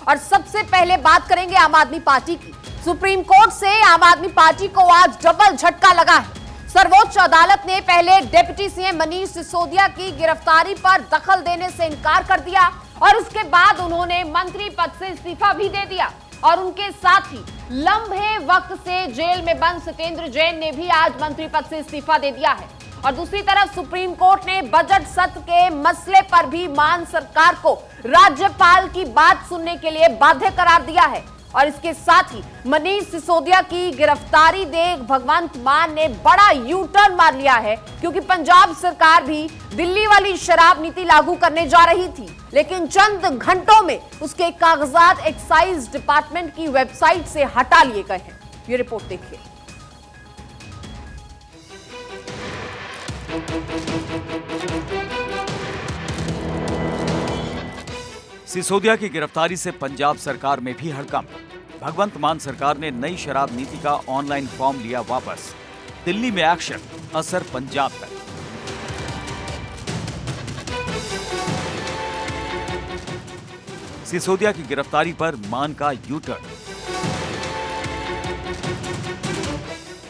और सबसे पहले बात करेंगे आम आदमी पार्टी की। सुप्रीम कोर्ट से आम आदमी पार्टी को आज डबल झटका लगा है। सर्वोच्च अदालत ने पहले डिप्टी सीएम मनीष सिसोदिया की गिरफ्तारी पर दखल देने से इनकार कर दिया और उसके बाद उन्होंने मंत्री पद से इस्तीफा भी दे दिया और उनके साथ ही लंबे वक्त से जेल में बंद सत्येंद्र जैन ने भी आज मंत्री पद से इस्तीफा दे दिया है। और दूसरी तरफ सुप्रीम कोर्ट ने बजट सत्र के मसले पर भी मान सरकार को राज्यपाल की बात सुनने के लिए बाध्य करार दिया है। और इसके साथ ही मनीष सिसोदिया की गिरफ्तारी देख भगवंत मान ने बड़ा यू टर्न मार लिया है, क्योंकि पंजाब सरकार भी दिल्ली वाली शराब नीति लागू करने जा रही थी, लेकिन चंद घंटों में उसके कागजात एक्साइज डिपार्टमेंट की वेबसाइट से हटा लिए गए हैं। ये रिपोर्ट देखिए। सिसोदिया की गिरफ्तारी से पंजाब सरकार में भी हड़कंप। भगवंत मान सरकार ने नई शराब नीति का ऑनलाइन फॉर्म लिया वापस। दिल्ली में एक्शन, असर पंजाब तक। सिसोदिया की गिरफ्तारी पर मान का यू टर्न।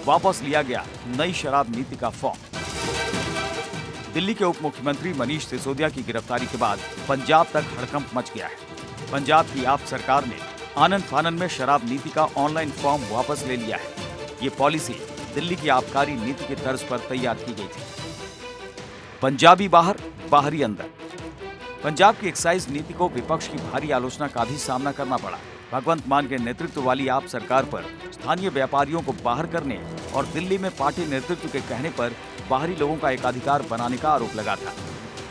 वापस लिया गया नई शराब नीति का फॉर्म। दिल्ली के उप मुख्यमंत्री मनीष सिसोदिया की गिरफ्तारी के बाद पंजाब तक हड़कंप मच गया है। पंजाब की आप सरकार ने आनन फानन में शराब नीति का ऑनलाइन फॉर्म वापस ले लिया है। ये पॉलिसी दिल्ली की आबकारी नीति के तर्ज पर तैयार की गई थी। पंजाबी बाहर, बाहरी अंदर। पंजाब की एक्साइज नीति को विपक्ष की भारी आलोचना का भी सामना करना पड़ा। भगवंत मान के नेतृत्व वाली आप सरकार पर स्थानीय व्यापारियों को बाहर करने और दिल्ली में पार्टी नेतृत्व के कहने पर बाहरी लोगों का एकाधिकार बनाने का आरोप लगा था।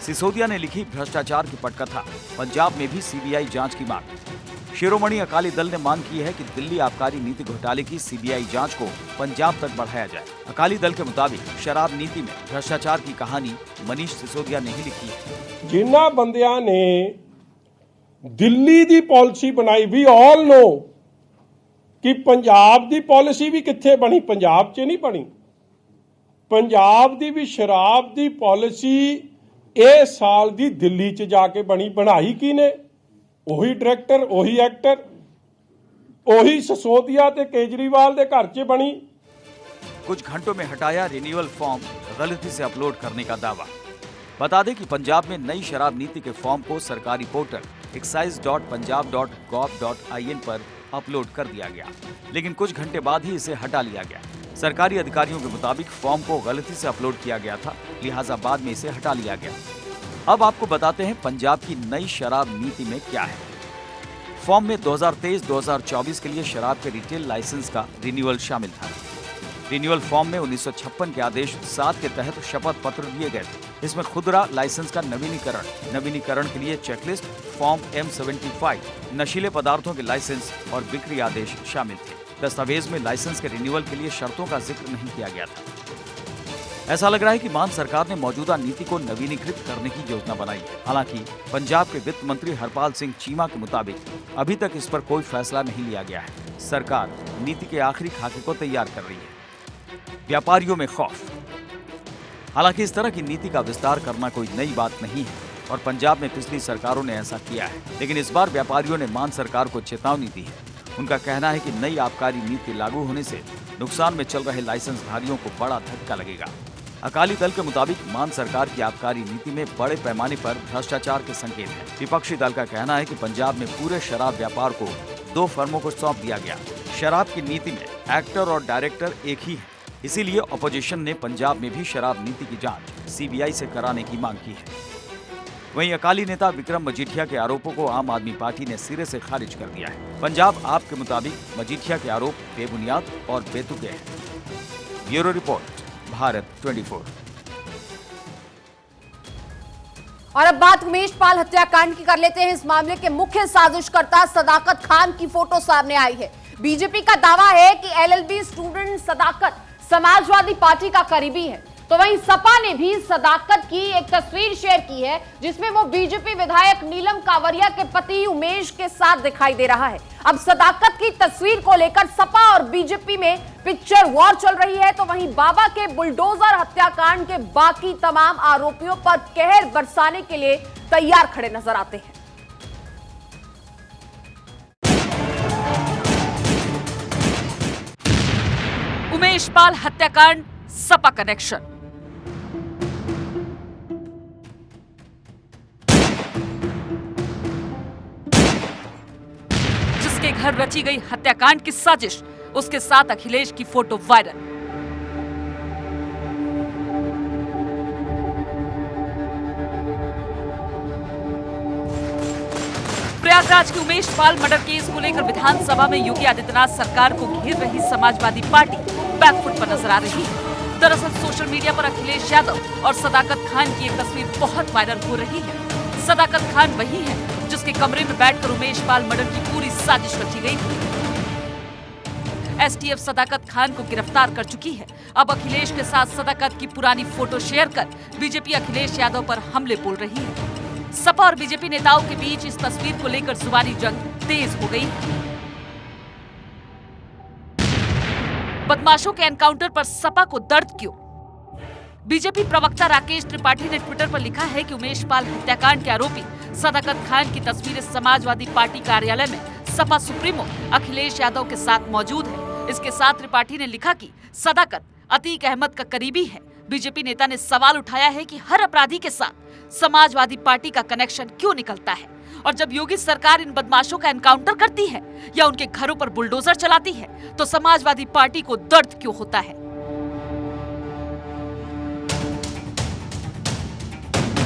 सिसोदिया ने लिखी भ्रष्टाचार की पटकथा, पंजाब में भी सीबीआई जांच की मांग। शिरोमणि अकाली दल ने मांग की है कि दिल्ली आबकारी नीति घोटाले की सीबीआई जांच को पंजाब तक बढ़ाया जाए। अकाली दल के मुताबिक शराब नीति में भ्रष्टाचार की कहानी मनीष सिसोदिया ने ही लिखी है। जिन्ना बंदियां ने दिल्ली दी पॉलिसी बनाई, वी ऑल नो कि पंजाब दी पॉलिसी भी कित्थे बनी, पंजाब च नहीं बनी। पंजाब दी भी शराब दी पॉलिसी ए साल दी दिल्ली च जाके बनी। बनाई की ने? ਉਹੀ डायरेक्टर, ਉਹੀ एक्टर, ਉਹੀ सिसोदिया ते केजरीवाल दे घर च बनी। कुछ घंटों में हटाया रिन्यूअल फॉर्म, गलती से अपलोड करने का दावा। बता दें कि पंजाब में नई शराब नीति के फॉर्म को सरकारी पोर्टल excise.punjab.gov.in पर अपलोड कर दिया गया, लेकिन कुछ घंटे बाद ही इसे हटा लिया गया। सरकारी अधिकारियों के मुताबिक फॉर्म को गलती से अपलोड किया गया था, लिहाजा बाद में इसे हटा लिया गया। अब आपको बताते हैं पंजाब की नई शराब नीति में क्या है। फॉर्म में 2023-2024 के लिए शराब के रिटेल लाइसेंस का रिन्यूअल शामिल था। रिन्यूअल फॉर्म में 1956 के आदेश 7 के तहत शपथ पत्र दिए गए थे। इसमें खुदरा लाइसेंस का नवीनीकरण के लिए चेकलिस्ट, फॉर्म M75, नशीले पदार्थों के लाइसेंस और बिक्री आदेश शामिल थे। दस्तावेज में लाइसेंस के रिन्यूअल के लिए शर्तों का जिक्र नहीं किया गया था। ऐसा लग रहा है कि मान सरकार ने मौजूदा नीति को नवीनीकृत करने की योजना बनाई है। हालांकि पंजाब के वित्त मंत्री हरपाल सिंह चीमा के मुताबिक अभी तक इस पर कोई फैसला नहीं लिया गया है। सरकार नीति के आखिरी खाके को तैयार कर रही है। व्यापारियों में खौफ। हालांकि इस तरह की नीति का विस्तार करना कोई नई बात नहीं है और पंजाब में पिछली सरकारों ने ऐसा किया है, लेकिन इस बार व्यापारियों ने मान सरकार को चेतावनी दी है। उनका कहना है कि नई आबकारी नीति लागू होने से नुकसान में चल रहे लाइसेंसधारियों को बड़ा धक्का लगेगा। अकाली दल के मुताबिक मान सरकार की आबकारी नीति में बड़े पैमाने पर भ्रष्टाचार के संकेत हैं। विपक्षी दल का कहना है कि पंजाब में पूरे शराब व्यापार को 2 फर्मों को सौंप दिया गया। शराब की नीति में एक्टर और डायरेक्टर एक ही है, इसीलिए अपोजिशन ने पंजाब में भी शराब नीति की जांच सीबीआई से कराने की मांग की है। वहीं अकाली नेता विक्रम मजीठिया के आरोपों को आम आदमी पार्टी ने सिरे से खारिज कर दिया है। पंजाब आप के मुताबिक मजीठिया के आरोप बेबुनियाद और बेतुके हैं। Bureau report, Bharat 24। और अब बात उमेश पाल हत्याकांड की कर लेते हैं। इस मामले के मुख्य साजिशकर्ता सदाकत खान की फोटो सामने आई है। बीजेपी का दावा है कि एलएलबी स्टूडेंट सदाकत समाजवादी पार्टी का करीबी है, तो वहीं सपा ने भी सदाकत की एक तस्वीर शेयर की है, जिसमें वो बीजेपी विधायक नीलम कावरिया के पति उमेश के साथ दिखाई दे रहा है। अब सदाकत की तस्वीर को लेकर सपा और बीजेपी में पिक्चर वॉर चल रही है, तो वहीं बाबा के बुलडोजर हत्याकांड के बाकी तमाम आरोपियों पर कहर बरसाने के लिए तैयार खड़े नजर आते हैं। उमेश पाल हत्याकांड, सपा कनेक्शन। जिसके घर रची गई हत्याकांड की साजिश, उसके साथ अखिलेश की फोटो वायरल। प्रयागराज के उमेश पाल मर्डर केस को लेकर विधानसभा में योगी आदित्यनाथ सरकार को घेर रही समाजवादी पार्टी बैकफुट पर नजर आ रही है। दरअसल सोशल मीडिया पर अखिलेश यादव और सदाकत खान की एक तस्वीर बहुत वायरल हो रही है। सदाकत खान वही है जिसके कमरे में बैठकर उमेश पाल मर्डर की पूरी साजिश रची गई थी। एसटीएफ सदाकत खान को गिरफ्तार कर चुकी है। अब अखिलेश के साथ सदाकत की पुरानी फोटो शेयर कर बीजेपी अखिलेश यादव पर हमले बोल रही है। सपा और बीजेपी नेताओं के बीच इस तस्वीर को लेकर जुबानी जंग तेज हो गई। बदमाशों के एनकाउंटर पर सपा को दर्द क्यों? बीजेपी प्रवक्ता राकेश त्रिपाठी ने ट्विटर पर लिखा है कि उमेश पाल हत्याकांड के आरोपी सदाकत खान की तस्वीरें समाजवादी पार्टी कार्यालय में सपा सुप्रीमो अखिलेश यादव के साथ मौजूद है। इसके साथ त्रिपाठी ने लिखा कि सदाकत अतीक अहमद का करीबी है। बीजेपी नेता ने सवाल उठाया है कि हर अपराधी के साथ समाजवादी पार्टी का कनेक्शन क्यों निकलता है, और जब योगी सरकार इन बदमाशों का एनकाउंटर करती है या उनके घरों पर बुलडोजर चलाती है तो समाजवादी पार्टी को दर्द क्यों होता है।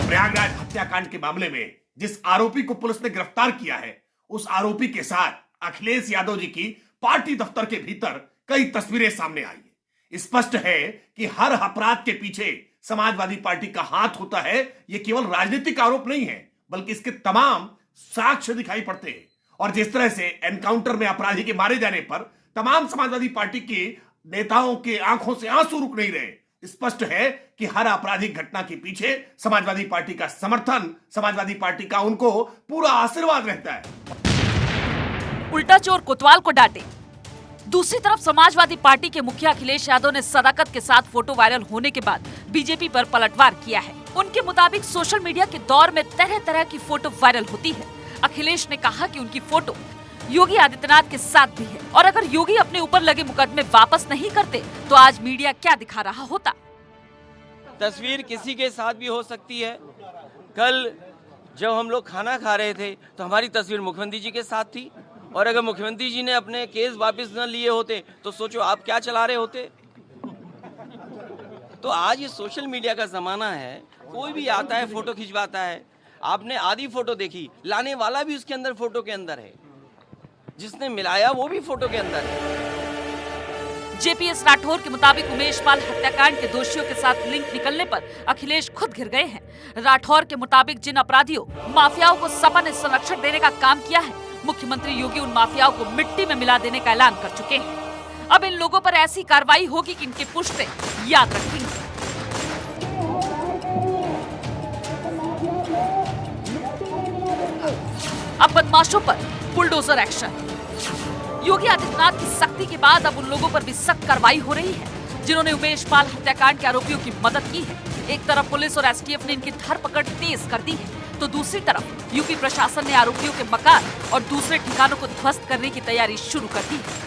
प्रयागराज हत्याकांड के मामले में जिस आरोपी को पुलिस ने गिरफ्तार किया है, उस आरोपी के साथ अखिलेश यादव जी की पार्टी दफ्तर के भीतर कई तस्वीरें सामने आई है। स्पष्ट है कि हर अपराध के पीछे समाजवादी पार्टी का हाथ होता है। यह केवल राजनीतिक आरोप नहीं है, बल्कि इसके तमाम साक्ष्य दिखाई पड़ते हैं। और जिस तरह से एनकाउंटर में अपराधी के मारे जाने पर तमाम समाजवादी पार्टी के नेताओं के आंखों से आंसू रुक नहीं रहे, स्पष्ट है कि हर आपराधिक घटना के पीछे समाजवादी पार्टी का समर्थन, समाजवादी पार्टी का उनको पूरा आशीर्वाद रहता है। उल्टा चोर कोतवाल को डांटे। दूसरी तरफ समाजवादी पार्टी के मुखिया अखिलेश यादव ने सदाकत के साथ फोटो वायरल होने के बाद बीजेपी पर पलटवार किया है। उनके मुताबिक सोशल मीडिया के दौर में तरह तरह की फोटो वायरल होती है। अखिलेश ने कहा कि उनकी फोटो योगी आदित्यनाथ के साथ भी है, और अगर योगी अपने ऊपर लगे मुकदमे वापस नहीं करते तो आज मीडिया क्या दिखा रहा होता। तस्वीर किसी के साथ भी हो सकती है। कल जब हम लोग खाना खा रहे थे तो हमारी तस्वीर मुख्यमंत्री जी के साथ थी, और अगर मुख्यमंत्री जी ने अपने केस वापस न लिए होते तो सोचो आप क्या चला रहे होते। तो आज ये सोशल मीडिया का जमाना है, कोई भी आता है फोटो खिंचवाता है। आपने आधी फोटो देखी, लाने वाला भी उसके अंदर फोटो के अंदर है, जिसने मिलाया वो भी फोटो के अंदर है। जेपीएस राठौर के मुताबिक उमेश पाल हत्याकांड के दोषियों के साथ लिंक निकलने पर अखिलेश खुद घिर गए हैं। राठौर के मुताबिक जिन अपराधियों माफियाओं को सपा ने संरक्षण देने का काम किया है, मुख्यमंत्री योगी उन माफियाओं को मिट्टी में मिला देने का ऐलान कर चुके हैं। अब इन लोगों पर ऐसी कार्रवाई होगी कि इनके पुश्ते याद रखेंगे। अब बदमाशों पर बुलडोजर एक्शन। योगी आदित्यनाथ की सख्ती के बाद अब उन लोगों पर भी सख्त कार्रवाई हो रही है जिन्होंने उमेश पाल हत्याकांड के आरोपियों की मदद की है। एक तरफ पुलिस और एसटीएफ ने इनकी धरपकड़ तेज कर दी है, तो दूसरी तरफ यूपी प्रशासन ने आरोपियों के मकान और दूसरे ठिकानों को ध्वस्त करने की तैयारी शुरू कर दी है।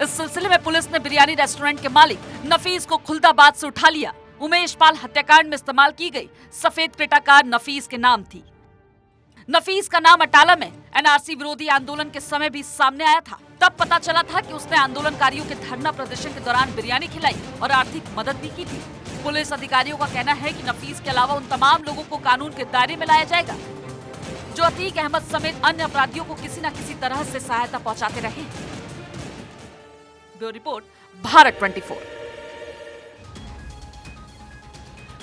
इस सिलसिले में पुलिस ने बिरयानी रेस्टोरेंट के मालिक नफीस को खुलदाबाद से उठा लिया। उमेश पाल हत्याकांड में इस्तेमाल की गई सफेद क्रेटा कार नफीस के नाम थी। नफीस का नाम अटाला में एनआरसी विरोधी आंदोलन के समय भी सामने आया था। तब पता चला था कि उसने आंदोलनकारियों के धरना प्रदर्शन के दौरान बिरयानी खिलाई और आर्थिक मदद भी की थी। पुलिस अधिकारियों का कहना है कि नफीस के अलावा उन तमाम लोगों को कानून के दायरे में लाया जाएगा जो अतीक अहमद समेत अन्य अपराधियों को किसी न किसी तरह से सहायता पहुंचाते रहे। Bureau report, Bharat 24।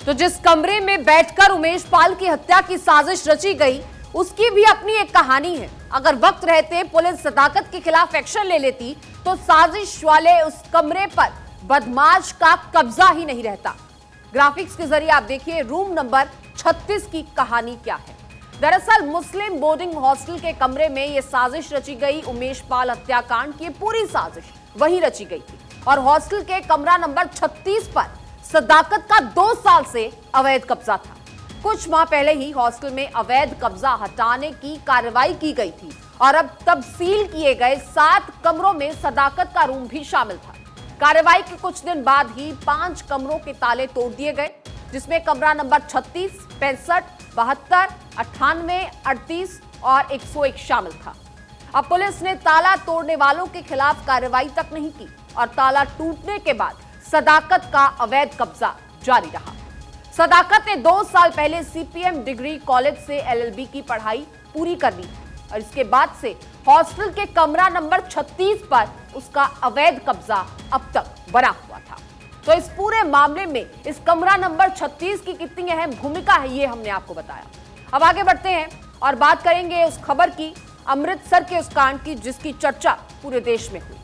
तो जिस कमरे में बैठकर उमेश पाल की हत्या की साजिश रची गई, उसकी भी अपनी एक कहानी है। अगर वक्त रहते पुलिस सदाकत के खिलाफ एक्शन ले लेती तो साजिश वाले उस कमरे पर बदमाश का कब्जा ही नहीं रहता। ग्राफिक्स के जरिए आप देखिए रूम नंबर 36 की कहानी क्या है। दरअसल मुस्लिम बोर्डिंग हॉस्टल के कमरे में यह साजिश रची गई। उमेश पाल हत्याकांड की पूरी साजिश वहीं रची गई थी और हॉस्टल के कमरा नंबर 36 पर सदाकत का 2 साल से अवैध कब्जा था। कुछ माह पहले ही हॉस्टल में अवैध कब्जा हटाने की कार्रवाई की गई थी और अब तब सील किए गए 7 कमरों में सदाकत का रूम भी शामिल था। कार्रवाई के कुछ दिन बाद ही 5 कमरों के ताले तोड़ दिए गए, जिसमें कमरा नंबर 36, 65, 72, 98, 38 और 101 शामिल था। अब पुलिस ने ताला तोड़ने वालों के खिलाफ कार्रवाई तक नहीं की और ताला टूटने के बाद सदाकत का अवैध कब्जा जारी रहा। सदाकत ने 2 साल पहले सीपीएम डिग्री कॉलेज से एलएलबी की पढ़ाई पूरी कर ली और इसके बाद से हॉस्टल के कमरा नंबर 36 पर उसका अवैध कब्जा अब तक बना हुआ था। तो इस पूरे मामले में इस कमरा नंबर 36 की कितनी अहम भूमिका है, ये हमने आपको बताया। अब आगे बढ़ते हैं और बात करेंगे उस खबर की, अमृतसर के उस कांड की जिसकी चर्चा पूरे देश में हुई।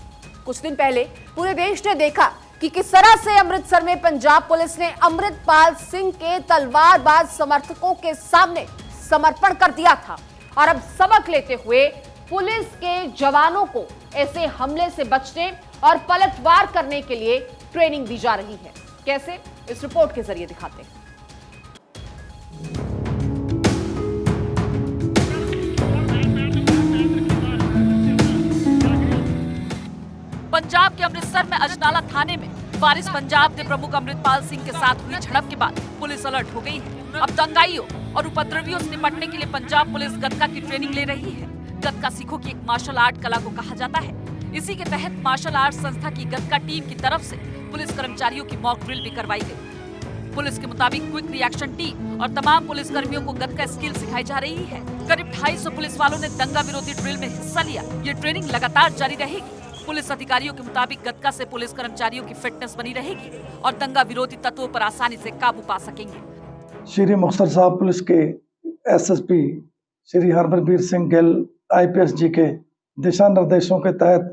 कुछ दिन पहले पूरे देश ने देखा कि किस तरह से अमृतसर में पंजाब पुलिस ने अमृतपाल सिंह के तलवारबाज समर्थकों के सामने समर्पण कर दिया था और अब सबक लेते हुए पुलिस के जवानों को ऐसे हमले से बचने और पलटवार करने के लिए ट्रेनिंग दी जा रही है। कैसे, इस रिपोर्ट के जरिए दिखाते हैं। पंजाब के अमृतसर में अजनाला थाने में वारिस पंजाब के प्रमुख अमृतपाल सिंह के साथ हुई झड़प के बाद पुलिस अलर्ट हो गई है। अब दंगाइयों और उपद्रवियों से निपटने के लिए पंजाब पुलिस गतका की ट्रेनिंग ले रही है। गतका सिखों की एक मार्शल आर्ट कला को कहा जाता है। इसी के तहत मार्शल आर्ट संस्था की गतका टीम की तरफ से पुलिस कर्मचारियों की मॉक ड्रिल भी करवाई गई। पुलिस के मुताबिक क्विक रिएक्शन टीम और तमाम पुलिस कर्मियों को गतका स्किल सिखाई जा रही है। करीब 250 पुलिस वालों ने दंगा विरोधी ड्रिल में हिस्सा लिया। ये ट्रेनिंग लगातार जारी रहेगी। पुलिस अधिकारियों के मुताबिक गतका से पुलिस कर्मचारियों की फिटनेस बनी रहेगी और दंगा विरोधी तत्वों पर आसानी से काबू पा सकेंगे। श्री मुख्तार साहब पुलिस के एसएसपी श्री हरमनवीर सिंह गिल आईपीएस जी के दिशा निर्देशों के तहत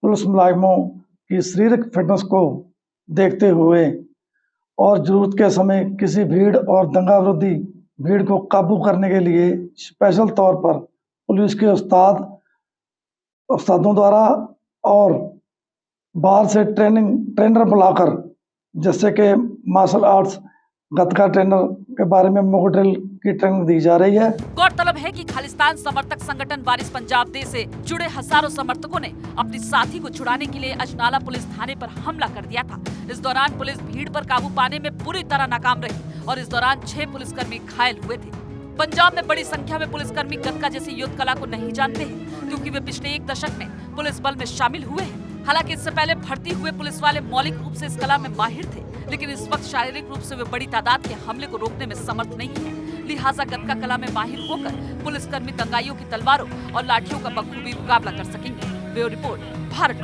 पुलिस मुलाजिमों की शारीरिक फिटनेस को देखते हुए और जरूरत के समय किसी भीड़ और दंगा विरोधी भीड़ को काबू करने के लिए स्पेशल तौर पर पुलिस के उस्तादों द्वारा और बाहर से ट्रेनर बुलाकर, जैसे कि मार्शल आर्ट्स गतका ट्रेनर के बारे में मॉक ड्रिल की ट्रेनिंग दी जा रही है। गौरतलब है कि खालिस्तान समर्थक संगठन वारिस पंजाब दे से जुड़े हजारों समर्थकों ने अपनी साथी को छुड़ाने के लिए अजनाला पुलिस थाने पर हमला कर दिया था। इस दौरान पुलिस भीड़ पर काबू पाने में पूरी तरह नाकाम रही और इस दौरान 6 पुलिसकर्मी घायल हुए थे। पंजाब में बड़ी संख्या में पुलिसकर्मी गतका जैसी युद्ध कला को नहीं जानते हैं, क्योंकि वे पिछले 1 दशक में पुलिस बल में शामिल हुए हैं। हालांकि इससे पहले भर्ती हुए पुलिस वाले मौलिक रूप से इस कला में माहिर थे, लेकिन इस वक्त शारीरिक रूप से वे बड़ी तादाद के हमले को रोकने में समर्थ नहीं है। लिहाजा गतका कला में माहिर होकर पुलिसकर्मी दंगाइयों की तलवारों और लाठियों का बखूबी मुकाबला कर सकेंगे। Bureau report, Bharat.